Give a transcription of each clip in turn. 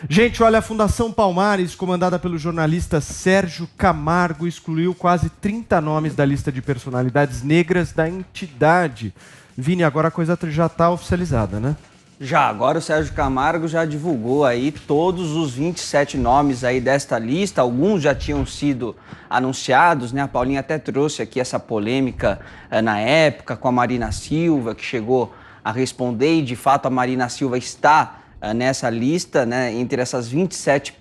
Gente, olha, a Fundação Palmares, comandada pelo jornalista Sérgio Camargo, excluiu quase 30 nomes da lista de personalidades negras da entidade. Vini, agora a coisa já está oficializada, né? Já, agora o Sérgio Camargo já divulgou aí todos os 27 nomes aí desta lista, alguns já tinham sido anunciados, né? A Paulinha até trouxe aqui essa polêmica na época com a Marina Silva, que chegou a responder e de fato a Marina Silva está nessa lista, né? Entre essas 27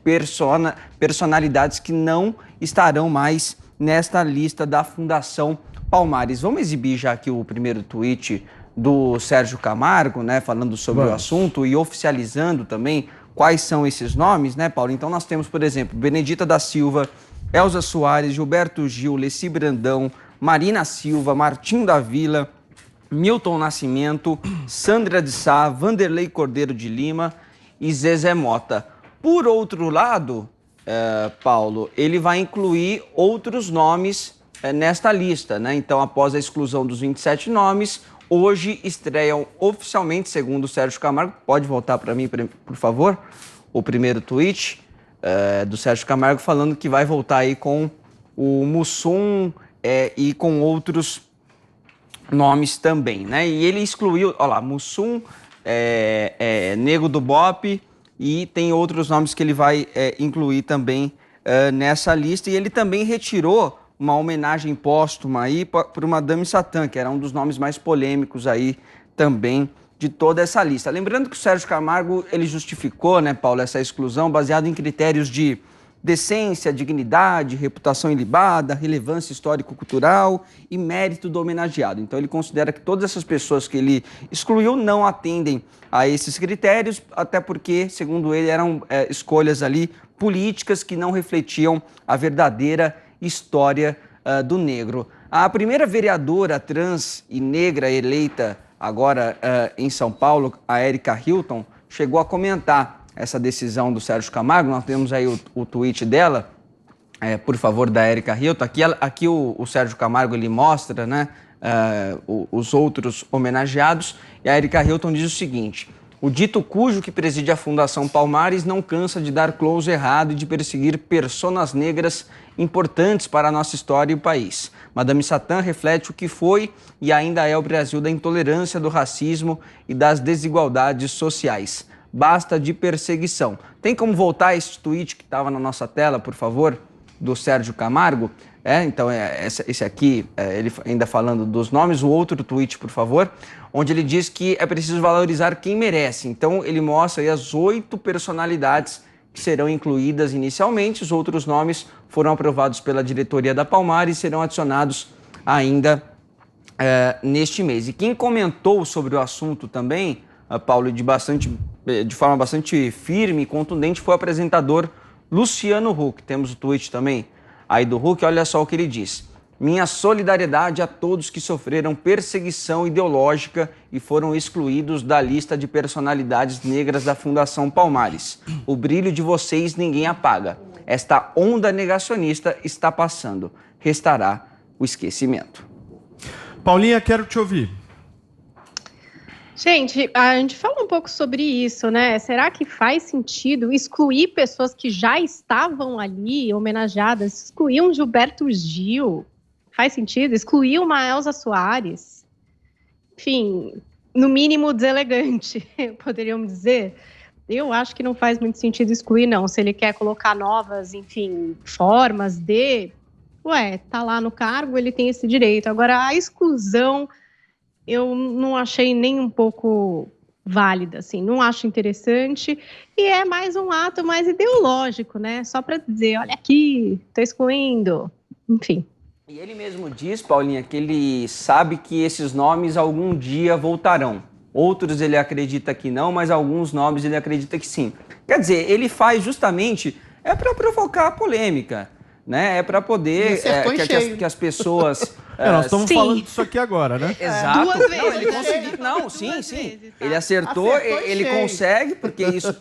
personalidades que não estarão mais nesta lista da Fundação Palmares. Vamos exibir já aqui o primeiro tweet do Sérgio Camargo, né, falando sobre o assunto e oficializando também quais são esses nomes, né, Paulo? Então nós temos, por exemplo, Benedita da Silva, Elza Soares, Gilberto Gil, Leci Brandão, Marina Silva, Martim da Vila, Milton Nascimento, Sandra de Sá, Vanderlei Cordeiro de Lima e Zezé Mota. Por outro lado, Paulo, ele vai incluir outros nomes nesta lista, né? Então, após a exclusão dos 27 nomes, hoje estreiam oficialmente, segundo o Sérgio Camargo, pode voltar para mim, por favor, o primeiro tweet do Sérgio Camargo falando que vai voltar aí com o Mussum e com outros nomes também, né? E ele excluiu, olha lá, Mussum, Nego do Bop e tem outros nomes que ele vai incluir também nessa lista. E ele também retirou uma homenagem póstuma aí para o Madame Satã, que era um dos nomes mais polêmicos aí também de toda essa lista. Lembrando que o Sérgio Camargo, ele justificou, né, Paulo, essa exclusão baseado em critérios de decência, dignidade, reputação ilibada, relevância histórico-cultural e mérito do homenageado. Então ele considera que todas essas pessoas que ele excluiu não atendem a esses critérios, até porque, segundo ele, eram escolhas ali políticas que não refletiam a verdadeira história do negro. A primeira vereadora trans e negra eleita agora em São Paulo, a Érica Hilton, chegou a comentar essa decisão do Sérgio Camargo. Nós temos aí o tweet dela, por favor, da Érica Hilton. Aqui o Sérgio Camargo ele mostra, né, os outros homenageados, e a Érica Hilton diz o seguinte: o dito cujo que preside a Fundação Palmares não cansa de dar close errado e de perseguir personas negras importantes para a nossa história e o país. Madame Satã reflete o que foi e ainda é o Brasil da intolerância, do racismo e das desigualdades sociais. Basta de perseguição. Tem como voltar esse tweet que estava na nossa tela, por favor, do Sérgio Camargo? Então, esse aqui, ele ainda falando dos nomes. O outro tweet, por favor, onde ele diz que é preciso valorizar quem merece. Então, ele mostra aí as 8 personalidades que serão incluídas inicialmente. Os outros nomes foram aprovados pela diretoria da Palmares e serão adicionados ainda neste mês. E quem comentou sobre o assunto também, Paulo, de forma bastante firme e contundente, foi o apresentador Luciano Huck. Temos o tweet também aí do Huck, olha só o que ele diz: minha solidariedade a todos que sofreram perseguição ideológica e foram excluídos da lista de personalidades negras da Fundação Palmares. O brilho de vocês ninguém apaga. Esta onda negacionista está passando. Restará o esquecimento. Paulinha, quero te ouvir. Gente, a gente fala um pouco sobre isso, né? Será que faz sentido excluir pessoas que já estavam ali homenageadas? Excluir um Gilberto Gil? Faz sentido? Excluir uma Elza Soares? Enfim, no mínimo deselegante, poderíamos dizer. Eu acho que não faz muito sentido excluir, não. Se ele quer colocar novas, enfim, formas de... tá lá no cargo, ele tem esse direito. Agora, a exclusão, eu não achei nem um pouco válida, assim. Não acho interessante. E é mais um ato mais ideológico, né? Só para dizer, olha aqui, tô excluindo. Enfim. E ele mesmo diz, Paulinha, que ele sabe que esses nomes algum dia voltarão. Outros ele acredita que não, mas alguns nomes ele acredita que sim. Quer dizer, ele faz justamente para provocar a polêmica, né? É para poder que as pessoas... nós estamos falando disso aqui agora, né? Exato. 2 vezes. Não, ele conseguiu. Não, sim. Vezes, tá? Ele acertou, ele consegue, porque isso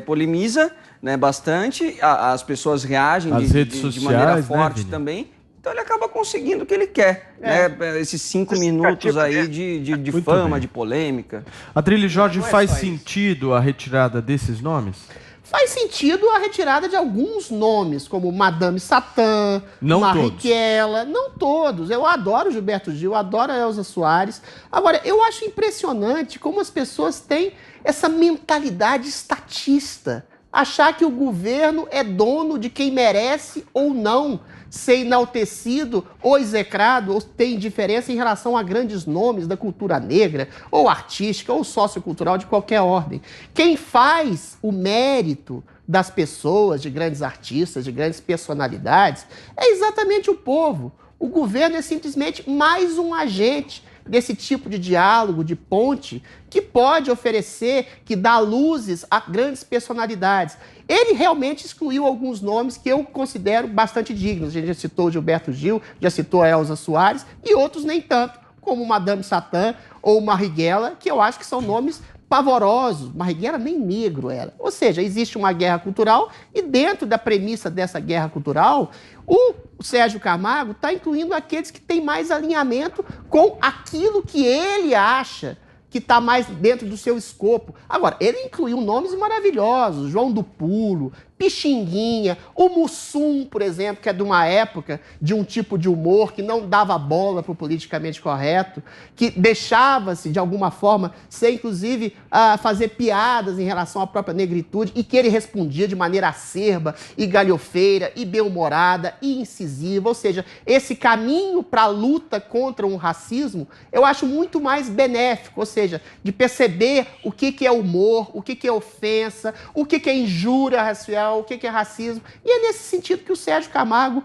polemiza, né, bastante. As pessoas reagem redes de sociais, maneira né, forte Vini? também. Então ele acaba conseguindo o que ele quer, né? Esses 5 minutos aí de fama, bem, de polêmica. Adrilho Jorge, faz sentido a retirada desses nomes? Faz sentido a retirada de alguns nomes, como Madame Satã, Marighella, não todos. Eu adoro Gilberto Gil, adoro a Elza Soares. Agora, eu acho impressionante como as pessoas têm essa mentalidade estatista. Achar que o governo é dono de quem merece ou não ser enaltecido ou execrado, ou tem diferença em relação a grandes nomes da cultura negra, ou artística, ou sociocultural de qualquer ordem. Quem faz o mérito das pessoas, de grandes artistas, de grandes personalidades, é exatamente o povo. O governo é simplesmente mais um agente desse tipo de diálogo, de ponte, que pode oferecer, que dá luzes a grandes personalidades. Ele realmente excluiu alguns nomes que eu considero bastante dignos. A gente já citou o Gilberto Gil, já citou a Elza Soares, e outros nem tanto, como Madame Satã ou Marighella, que eu acho que são nomes pavorosos. Marighella nem negro era. Ou seja, existe uma guerra cultural e dentro da premissa dessa guerra cultural, o Sérgio Camargo está incluindo aqueles que têm mais alinhamento com aquilo que ele acha que está mais dentro do seu escopo. Agora, ele incluiu nomes maravilhosos, João do Pulo, Pixinguinha, o Mussum, por exemplo, que é de uma época de um tipo de humor que não dava bola para o politicamente correto, que deixava-se, de alguma forma, ser, inclusive, fazer piadas em relação à própria negritude, e que ele respondia de maneira acerba e galhofeira e bem-humorada e incisiva. Ou seja, esse caminho para a luta contra o racismo, eu acho muito mais benéfico, ou seja, de perceber o que é humor, o que é ofensa, o que é injúria racial, o que é racismo. E é nesse sentido que o Sérgio Camargo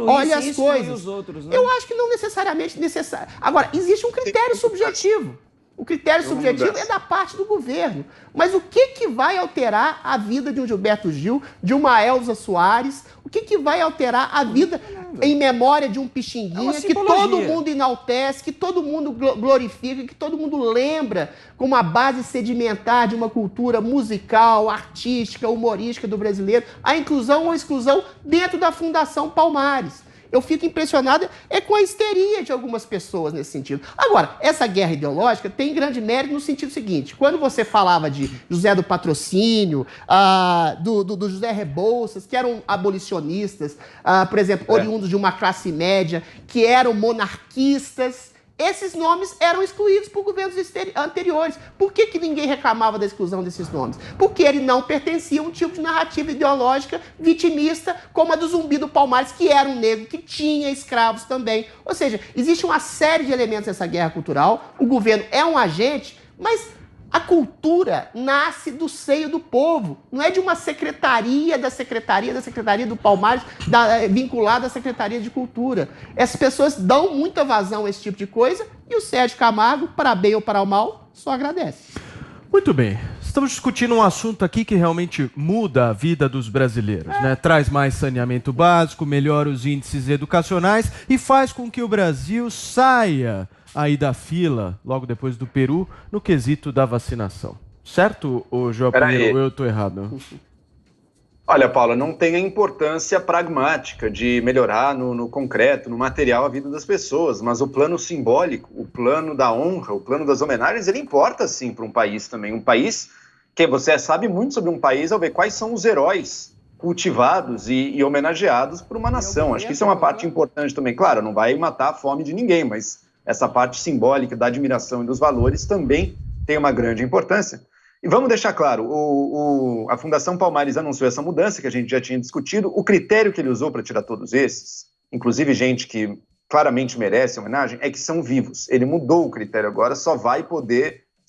olha as coisas. Os outros, né? Eu acho que não necessariamente necessário. Agora, existe um critério subjetivo. O critério subjetivo é da parte do governo. Mas o que vai alterar a vida de um Gilberto Gil, de uma Elza Soares? O que vai alterar a vida em memória de um Pixinguinha que todo mundo enaltece, que todo mundo glorifica, que todo mundo lembra como a base sedimentar de uma cultura musical, artística, humorística do brasileiro, a inclusão ou exclusão dentro da Fundação Palmares? Eu fico impressionado com a histeria de algumas pessoas nesse sentido. Agora, essa guerra ideológica tem grande mérito no sentido seguinte: quando você falava de José do Patrocínio, do José Rebouças, que eram abolicionistas, por exemplo, oriundos de uma classe média, que eram monarquistas, esses nomes eram excluídos por governos anteriores. Por que ninguém reclamava da exclusão desses nomes? Porque ele não pertencia a um tipo de narrativa ideológica vitimista, como a do Zumbi do Palmares, que era um negro, que tinha escravos também. Ou seja, existe uma série de elementos nessa guerra cultural. O governo é um agente, mas a cultura nasce do seio do povo. Não é de uma secretaria do Palmares, vinculada à Secretaria de Cultura. Essas pessoas dão muita vazão a esse tipo de coisa e o Sérgio Camargo, para bem ou para o mal, só agradece. Muito bem. Estamos discutindo um assunto aqui que realmente muda a vida dos brasileiros, né? Traz mais saneamento básico, melhora os índices educacionais e faz com que o Brasil saia aí da fila, logo depois do Peru, no quesito da vacinação. Certo, João Pinheiro, ou eu estou errado? Olha, Paula, não tem a importância pragmática de melhorar no concreto, no material, a vida das pessoas, mas o plano simbólico, o plano da honra, o plano das homenagens, ele importa sim para um país também. Um país que você sabe muito sobre um país ao ver quais são os heróis cultivados e homenageados por uma nação. Acho que isso é uma parte importante também. Claro, não vai matar a fome de ninguém, mas essa parte simbólica da admiração e dos valores também tem uma grande importância. E vamos deixar claro, a Fundação Palmares anunciou essa mudança que a gente já tinha discutido. O critério que ele usou para tirar todos esses, inclusive gente que claramente merece homenagem, é que são vivos. Ele mudou o critério agora,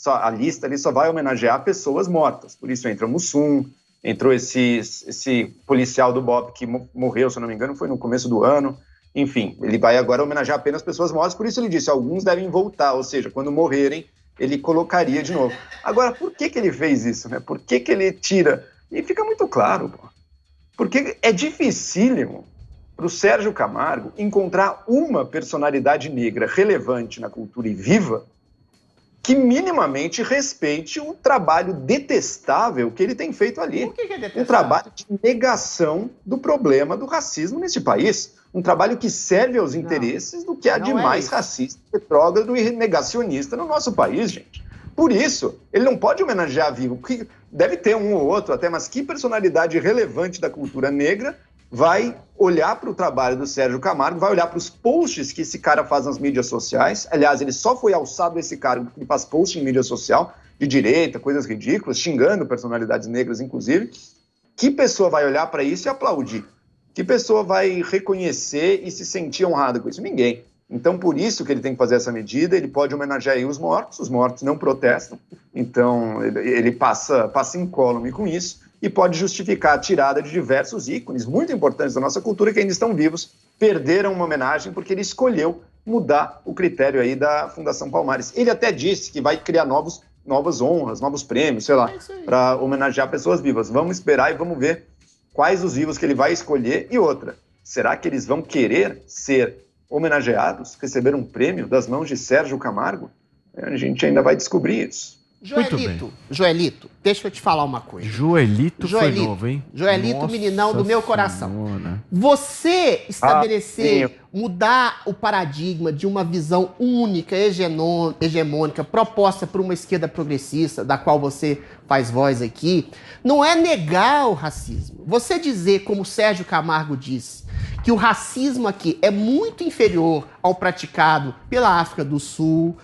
a lista ali só vai homenagear pessoas mortas. Por isso entra o Mussum, entrou esse policial do BOPE que morreu, se eu não me engano, foi no começo do ano. Enfim, ele vai agora homenagear apenas pessoas mortas, por isso ele disse, alguns devem voltar, ou seja, quando morrerem, ele colocaria de novo. Agora, por que ele fez isso, né? Por que ele tira? E fica muito claro, pô. Porque é dificílimo para o Sérgio Camargo encontrar uma personalidade negra relevante na cultura e viva que minimamente respeite o trabalho detestável que ele tem feito ali. Por que é detestável? Um trabalho de negação do problema do racismo nesse país. um trabalho que serve aos interesses do que há de mais racista, retrógrado e negacionista no nosso país, gente. Por isso, ele não pode homenagear vivo, que deve ter um ou outro até, mas que personalidade relevante da cultura negra vai olhar para o trabalho do Sérgio Camargo, vai olhar para os posts que esse cara faz nas mídias sociais. Aliás, ele só foi alçado a esse cargo porque ele faz post em mídia social, de direita, coisas ridículas, xingando personalidades negras, inclusive. Que pessoa vai olhar para isso e aplaudir? Que pessoa vai reconhecer e se sentir honrada com isso? Ninguém. Então, por isso que ele tem que fazer essa medida, ele pode homenagear aí os mortos não protestam, então ele passa incólume com isso, e pode justificar a tirada de diversos ícones muito importantes da nossa cultura que ainda estão vivos, perderam uma homenagem porque ele escolheu mudar o critério aí da Fundação Palmares. Ele até disse que vai criar novas honras, novos prêmios, sei lá, para homenagear pessoas vivas. Vamos esperar e vamos ver quais os vivos que ele vai escolher. E outra, será que eles vão querer ser homenageados, receber um prêmio das mãos de Sérgio Camargo? A gente ainda vai descobrir isso. Joelito, deixa eu te falar uma coisa. Joelito foi novo, hein? Joelito, nossa, meninão do meu coração. Senhora. Você estabelecer, mudar o paradigma de uma visão única, hegemônica, proposta por uma esquerda progressista, da qual você faz voz aqui, não é negar o racismo. Você dizer, como Sérgio Camargo disse, que o racismo aqui é muito inferior ao praticado pela África do Sul,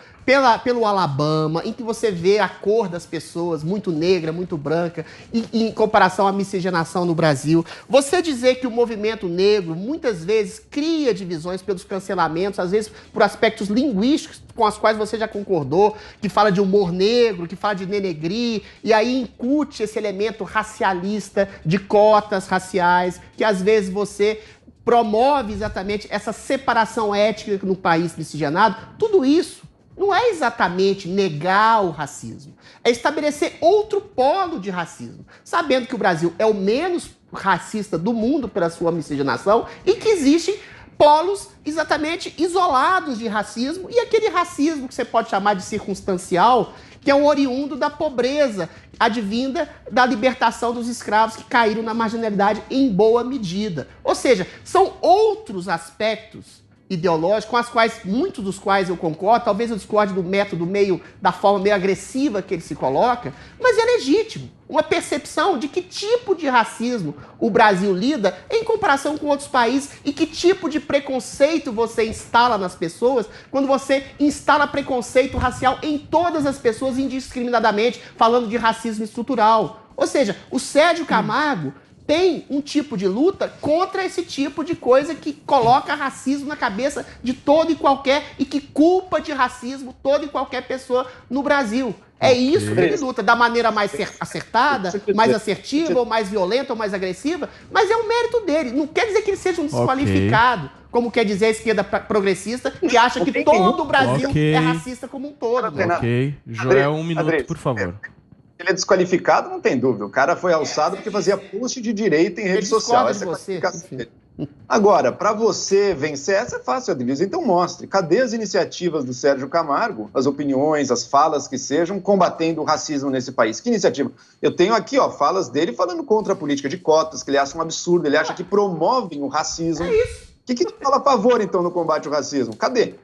pelo Alabama, em que você vê a cor das pessoas muito negra, muito branca, em comparação à miscigenação no Brasil. Você dizer que o movimento negro muitas vezes cria divisões pelos cancelamentos, às vezes por aspectos linguísticos com os quais você já concordou, que fala de humor negro, que fala de denegrir, e aí incute esse elemento racialista de cotas raciais, que às vezes você promove exatamente essa separação étnica no país miscigenado. Tudo isso não é exatamente negar o racismo, é estabelecer outro polo de racismo, sabendo que o Brasil é o menos racista do mundo pela sua miscigenação e que existem polos exatamente isolados de racismo, e aquele racismo que você pode chamar de circunstancial, que é o oriundo da pobreza, advinda da libertação dos escravos que caíram na marginalidade em boa medida. Ou seja, são outros aspectos ideológicos, com as quais, muitos dos quais eu concordo, talvez eu discorde do método da forma meio agressiva que ele se coloca, mas é legítimo. Uma percepção de que tipo de racismo o Brasil lida em comparação com outros países e que tipo de preconceito você instala nas pessoas quando você instala preconceito racial em todas as pessoas indiscriminadamente, falando de racismo estrutural. Ou seja, o Sérgio Camargo tem um tipo de luta contra esse tipo de coisa que coloca racismo na cabeça de todo e qualquer e que culpa de racismo toda e qualquer pessoa no Brasil. É isso que ele luta, da maneira mais acertada, mais assertiva, ou mais violenta, ou mais agressiva, mas é um mérito dele. Não quer dizer que ele seja um desqualificado, como quer dizer a esquerda progressista, que acha que todo o Brasil é racista como um todo. Ok. Joel, um minuto, por favor. Ele é desqualificado, não tem dúvida. O cara foi alçado porque fazia post de direita em rede social. Essa é a qualificação dele. Agora, para você vencer, essa é fácil, Adriles. Então mostre. Cadê as iniciativas do Sérgio Camargo, as opiniões, as falas que sejam, combatendo o racismo nesse país? Que iniciativa? Eu tenho aqui, falas dele falando contra a política de cotas, que ele acha um absurdo, ele acha que promovem o racismo. É isso. O que ele fala a favor, então, no combate ao racismo? Cadê?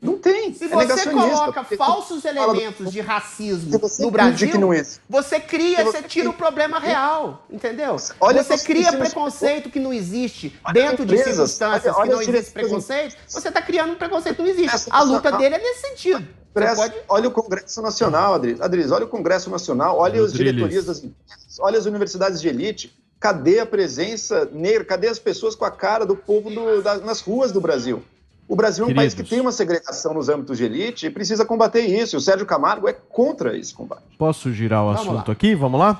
Não tem. Se você coloca falsos elementos de racismo no Brasil, você cria, você tira o problema real, entendeu? Você cria preconceito que não existe dentro de circunstâncias que não existe preconceito, você está criando um preconceito que não existe. A luta dele é nesse sentido. Olha o Congresso Nacional, Adriles, olha o Congresso Nacional, olha as diretorias das empresas, olha as universidades de elite. Cadê a presença negra? Cadê as pessoas com a cara do povo nas ruas do Brasil? O Brasil é um país que tem uma segregação nos âmbitos de elite e precisa combater isso. E o Sérgio Camargo é contra esse combate. Posso girar o assunto aqui? Vamos lá?